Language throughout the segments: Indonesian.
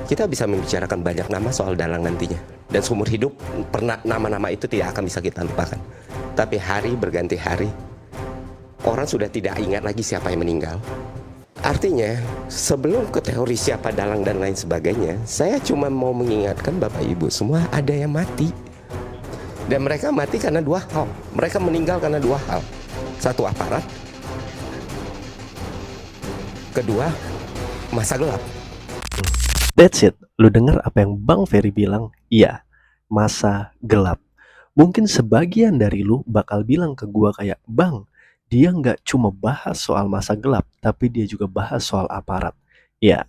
Kita bisa membicarakan banyak nama soal dalang nantinya. Dan seumur hidup, pernah nama-nama itu tidak akan bisa kita lupakan. Tapi hari berganti hari, orang sudah tidak ingat lagi siapa yang meninggal. Artinya, sebelum ke teori siapa dalang dan lain sebagainya, saya cuma mau mengingatkan Bapak Ibu semua ada yang mati. Dan mereka mati karena dua hal. Mereka meninggal karena dua hal. Satu, aparat. Kedua, masa gelap. That's it. Lu denger apa yang Bang Ferry bilang? Iya, masa gelap. Mungkin sebagian dari lu bakal bilang ke gua kayak, Bang, dia nggak cuma bahas soal masa gelap, tapi dia juga bahas soal aparat. Ya,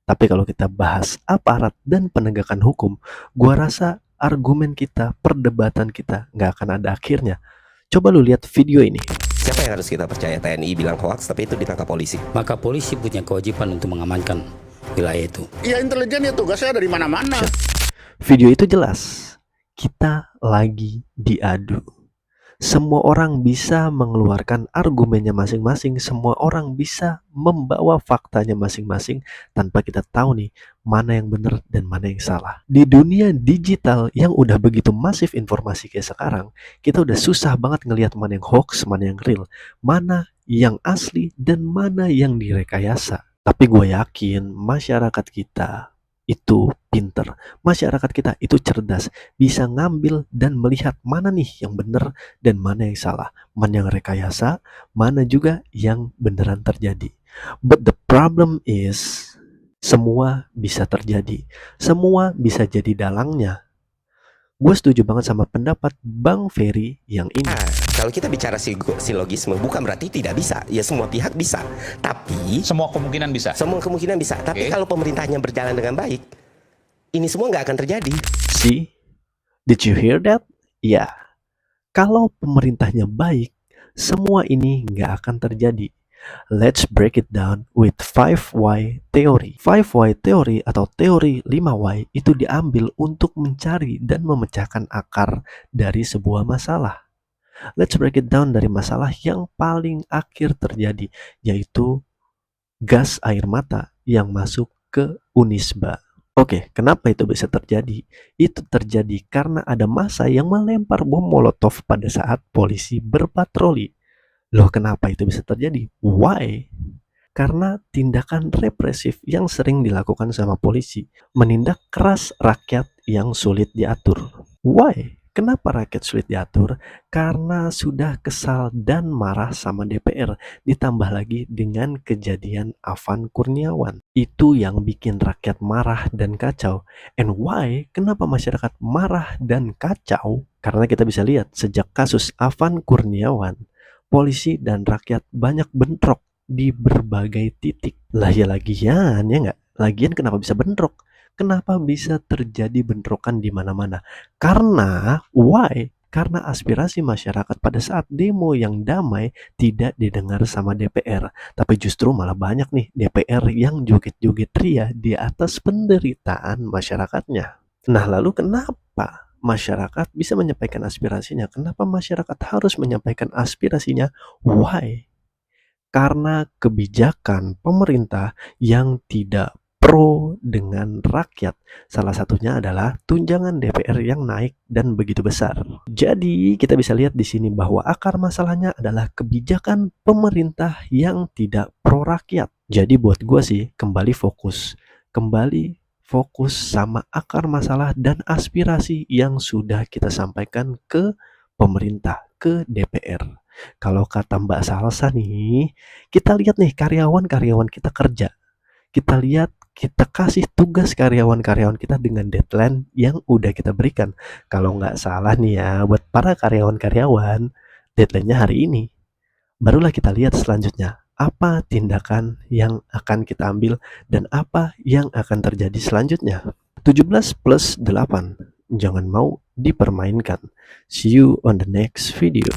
tapi kalau kita bahas aparat dan penegakan hukum, gua rasa argumen kita, perdebatan kita nggak akan ada akhirnya. Coba lu lihat video ini. Siapa yang harus kita percaya? TNI bilang hoax, tapi itu ditangkap polisi. Maka polisi punya kewajiban untuk mengamankan wilayah itu. Ya intelijen ya tugasnya dari mana-mana. Video itu jelas. Kita lagi diadu. Semua orang bisa mengeluarkan argumennya masing-masing. Semua orang bisa membawa faktanya masing-masing tanpa kita tahu nih mana yang benar dan mana yang salah. Di dunia digital yang udah begitu masif informasi kayak sekarang, kita udah susah banget ngelihat mana yang hoax, mana yang real, mana yang asli dan mana yang direkayasa. Tapi gue yakin masyarakat kita itu pinter. Masyarakat kita itu cerdas. Bisa ngambil dan melihat mana nih yang benar dan mana yang salah. Mana yang rekayasa, mana juga yang beneran terjadi. But the problem is, semua bisa terjadi. Semua bisa jadi dalangnya. Gue setuju banget sama pendapat Bang Ferry yang ini. Kalau kita bicara silogisme, bukan berarti tidak bisa. Ya semua pihak bisa. Tapi Semua kemungkinan bisa. semua kemungkinan bisa. Tapi Oke. kalau pemerintahnya berjalan dengan baik, ini semua nggak akan terjadi. See? Did you hear that? Ya. Kalau pemerintahnya baik, semua ini nggak akan terjadi. Let's break it down with 5Y theory. 5Y theory atau teori 5Y itu diambil untuk mencari dan memecahkan akar dari sebuah masalah. Let's break it down dari masalah yang paling akhir terjadi, yaitu gas air mata yang masuk ke Unisba. Oke, kenapa itu bisa terjadi? Itu terjadi karena ada massa yang melempar bom molotov pada saat polisi berpatroli. Loh, kenapa itu bisa terjadi? Why? Karena tindakan represif yang sering dilakukan sama polisi, menindak keras rakyat yang sulit diatur. Why? Kenapa rakyat sulit diatur? Karena sudah kesal dan marah sama DPR, ditambah lagi dengan kejadian Afan Kurniawan. Itu yang bikin rakyat marah dan kacau. And why? Kenapa masyarakat marah dan kacau? Karena kita bisa lihat sejak kasus Afan Kurniawan, polisi dan rakyat banyak bentrok di berbagai titik. Lah ya lagian, ya nggak? Lagian kenapa bisa bentrok? Kenapa bisa terjadi bentrokan di mana-mana? Karena, why? Karena aspirasi masyarakat pada saat demo yang damai tidak didengar sama DPR. Tapi justru malah banyak nih DPR yang joget-joget ria di atas penderitaan masyarakatnya. Nah lalu kenapa masyarakat bisa menyampaikan aspirasinya? Kenapa masyarakat harus menyampaikan aspirasinya? Why? Karena kebijakan pemerintah yang tidak pro dengan rakyat. Salah satunya adalah tunjangan DPR yang naik dan begitu besar. Jadi kita bisa lihat di sini bahwa akar masalahnya adalah kebijakan pemerintah yang tidak pro rakyat. Jadi buat gue sih kembali fokus sama akar masalah dan aspirasi yang sudah kita sampaikan ke pemerintah, ke DPR. Kalau kata Mbak Salsa nih, kita lihat nih karyawan-karyawan kita kerja. Kita lihat, kita kasih tugas karyawan-karyawan kita dengan deadline yang udah kita berikan. Kalau nggak salah nih ya, buat para karyawan-karyawan, deadline-nya hari ini. Barulah kita lihat selanjutnya, apa tindakan yang akan kita ambil dan apa yang akan terjadi selanjutnya. 17 plus 8, jangan mau dipermainkan. See you on the next video.